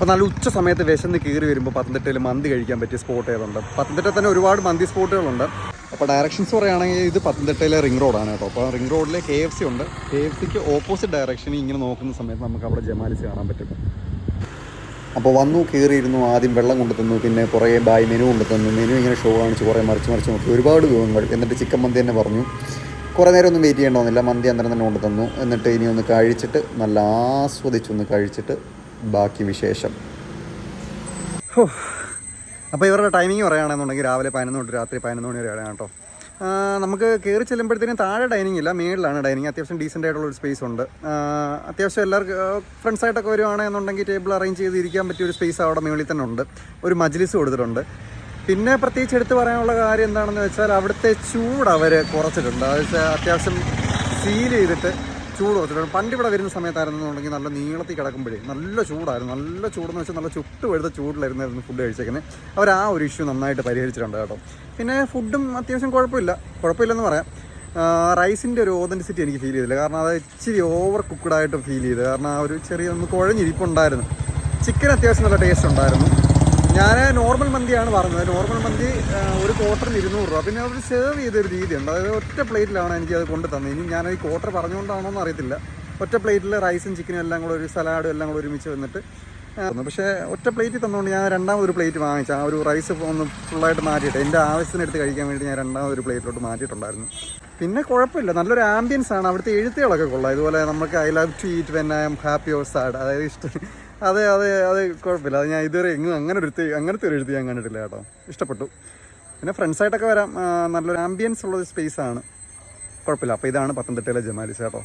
അപ്പോൾ നല്ല ഉച്ച സമയത്ത് വിശന്ന് കയറി വരുമ്പോൾ പത്തനംതിട്ടയിൽ മന്തി കഴിക്കാൻ പറ്റിയ സ്പോട്ട് ഏതുണ്ട്? പത്തനംതിട്ട തന്നെ ഒരുപാട് മന്തി സ്പോട്ടുകളുണ്ട്. അപ്പോൾ ഡയറക്ഷൻസ് പറയുകയാണെങ്കിൽ ഇത് പത്തനംതിട്ടയിലെ റിംഗ് റോഡാണ് കേട്ടോ. അപ്പോൾ റിംഗ് റോഡിൽ KFC ഉണ്ട്. KFCക്ക് ഓപ്പോസിറ്റ് ഡയറക്ഷനിൽ ഇങ്ങനെ നോക്കുന്ന സമയത്ത് നമുക്ക് അവിടെ ജമാലിസ് കാണാൻ പറ്റും. അപ്പോൾ വന്നു കയറിയിരുന്നു, ആദ്യം വെള്ളം കൊണ്ടു തന്നു, പിന്നെ കുറേ ബായ് മെനു കൊണ്ടു തന്നു. മെനു ഇങ്ങനെ ഷോ കാണിച്ച് കുറേ മറിച്ച് നോക്കി ഒരുപാട് വിഭവങ്ങൾ. എന്നിട്ട് ചിക്കൻ മന്തി തന്നെ പറഞ്ഞു. കുറേ നേരം ഒന്നും വെയിറ്റ് ചെയ്യേണ്ടതൊന്നുമില്ല, മന്തി അന്നേരം തന്നെ കൊണ്ടു തന്നു. എന്നിട്ട് ഇനി ഒന്ന് കഴിച്ചിട്ട് നല്ല ആസ്വദിച്ചൊന്ന് കഴിച്ചിട്ട് ബാക്കി വിശേഷം. അപ്പോൾ ഇവരുടെ ടൈമിങ് പറയുകയാണെന്നുണ്ടെങ്കിൽ രാവിലെ 11 തൊട്ട് രാത്രി 11 മണി വരെയാണ് കേട്ടോ. നമുക്ക് കയറി ചെല്ലുമ്പോഴത്തേനും താഴെ ഡൈനിങ് ഇല്ല, മേളിലാണ് ഡൈനിങ്. അത്യാവശ്യം ഡീസൻ്റ് ആയിട്ടുള്ളൊരു സ്പേസ് ഉണ്ട്. അത്യാവശ്യം എല്ലാവർക്കും ഫ്രണ്ട്സായിട്ടൊക്കെ വരുവാണെന്നുണ്ടെങ്കിൽ ടേബിൾ അറേഞ്ച് ചെയ്ത് ഇരിക്കാൻ പറ്റിയ ഒരു സ്പേസ് അവിടെ മേളിൽ തന്നെ ഉണ്ട്. ഒരു മജ്ലിസ് കൊടുത്തിട്ടുണ്ട്. പിന്നെ പ്രത്യേകിച്ച് എടുത്ത് പറയാനുള്ള കാര്യം എന്താണെന്ന് വെച്ചാൽ അവിടുത്തെ ചൂട് അവർ കുറച്ചിട്ടുണ്ട്. അത് അത്യാവശ്യം ഫീൽ ചെയ്തിട്ട് ചൂട് കുറച്ചിട്ടുണ്ട്. പണ്ട് ഇവിടെ വരുന്ന സമയത്തായിരുന്നുണ്ടെങ്കിൽ നല്ല നീളത്തിൽ കിടക്കുമ്പോഴേ നല്ല ചൂടായിരുന്നു. നല്ല ചൂടെന്ന് വെച്ചാൽ നല്ല ചുട്ട് വെഴുത്ത ചൂടിലായിരുന്നു ഫുഡ് കഴിച്ചേക്കുന്നത്. അവർ ആ ഒരു ഇഷ്യൂ നന്നായിട്ട് പരിഹരിച്ചിട്ടുണ്ട് കേട്ടോ. പിന്നെ ഫുഡും അത്യാവശ്യം കുഴപ്പമില്ലെന്ന് പറയാം. റൈസിൻ്റെ ഒരു ഓതൻറ്റിസിറ്റി എനിക്ക് ഫീൽ ചെയ്തില്ല. കാരണം അത് ഇച്ചിരി ഓവർ കുക്ക്ഡായിട്ട് ഫീൽ ചെയ്തു. കാരണം ആ ഒരു ചെറിയ ഒന്ന് കുഴഞ്ഞിരിപ്പുണ്ടായിരുന്നു. ചിക്കൻ അത്യാവശ്യം നല്ല ടേസ്റ്റ് ഉണ്ടായിരുന്നു. ഞാൻ നോർമൽ മന്തിയാണ് പറഞ്ഞത്. നോർമൽ മന്തി ഒരു ക്വാർട്ടറിന് 200 രൂപ. പിന്നെ അവർ സെർവ് ചെയ്തൊരു രീതിയുണ്ട്. അതായത് ഒറ്റ പ്ലേറ്റിലാണ് എനിക്കത് കൊണ്ടു തന്നത്. ഇനി ഞാൻ ഈ ക്വാർട്ടർ പറഞ്ഞുകൊണ്ടാണോ എന്ന് അറിയത്തില്ല. ഒറ്റ പ്ലേറ്റിൽ റൈസും ചിക്കനും എല്ലാം കൂടെ ഒരു സലാഡും എല്ലാം കൂടെ ഒരുമിച്ച് വന്നിട്ട് പക്ഷേ ഒറ്റ പ്ലേറ്റിൽ തന്നുകൊണ്ട് ഞാൻ രണ്ടാമതൊരു പ്ലേറ്റ് വാങ്ങിച്ചു. ആ ഒരു റൈസ് ഒന്ന് ഫുള്ളായിട്ട് മാറ്റിയിട്ട് എൻ്റെ ആവശ്യത്തിനെടുത്ത് കഴിക്കാൻ വേണ്ടി ഞാൻ രണ്ടാമതൊരു പ്ലേറ്റിലോട്ട് മാറ്റിയിട്ടുണ്ടായിരുന്നു. പിന്നെ കുഴപ്പമില്ല, നല്ലൊരു ആംബിയൻസ് ആണ്. അവിടുത്തെ എഴുത്തുകളൊക്കെ കൊള്ളാം. ഇതുപോലെ നമുക്ക് I love to eat when I am happy or sad, അതായത് ഇഷ്ടം. അതെ കുഴപ്പമില്ല. അത് ഞാൻ ഇതുവരെ അങ്ങനത്തെ ഒരു എഴുത്ത് ഞാൻ കണ്ടിട്ടില്ല കേട്ടോ. ഇഷ്ടപ്പെട്ടു. പിന്നെ ഫ്രണ്ട്സായിട്ടൊക്കെ വരാം. നല്ലൊരു ആംബിയൻസ് ഉള്ളൊരു സ്പേസാണ്. കുഴപ്പമില്ല. അപ്പോൾ ഇതാണ് പത്തനംതിട്ടയിലെ ജമാലിസ് കേട്ടോ.